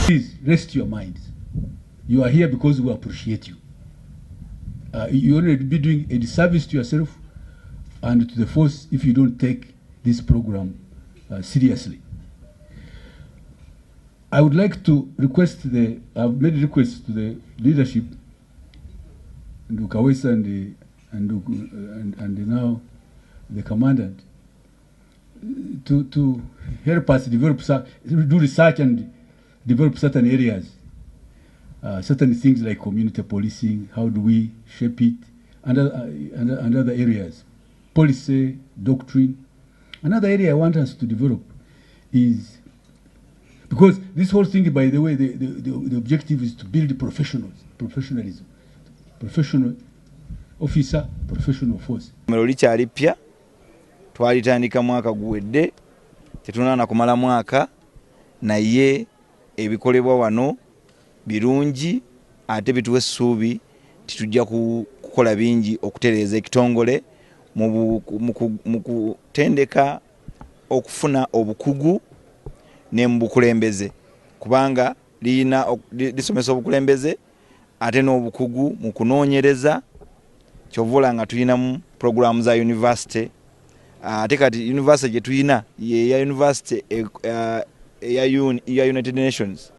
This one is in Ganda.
Please rest your minds. You are here because we appreciate you. You only be doing a disservice to yourself and to the force if you don't take this program seriously. I would like to request I've made requests to the leadership, Ndukawesa and now the commandant, to help us develop, do research and develop certain areas, certain things like community policing, how do we shape it, and other areas, policy, doctrine. Another area I want us to develop is, because this whole thing, by the way, the objective is to build professionalism, professional officer, professional force. Likyali pya twalitandika mwaka guwedde, tetunana kumala mwaka naye ebikolebwa wano birungi ate bituwe essuubi titujja kukola bingi okutereeza ekitongole mu kutendeka okufuna obukugu ne mu bukulembeze, kubanga lisomesa obukulembeze ate n'obukugu mu kunoonyereza. Kyovula nga tulinamu programu za university, ate kati university gye tulina ye ya university ya United Nations.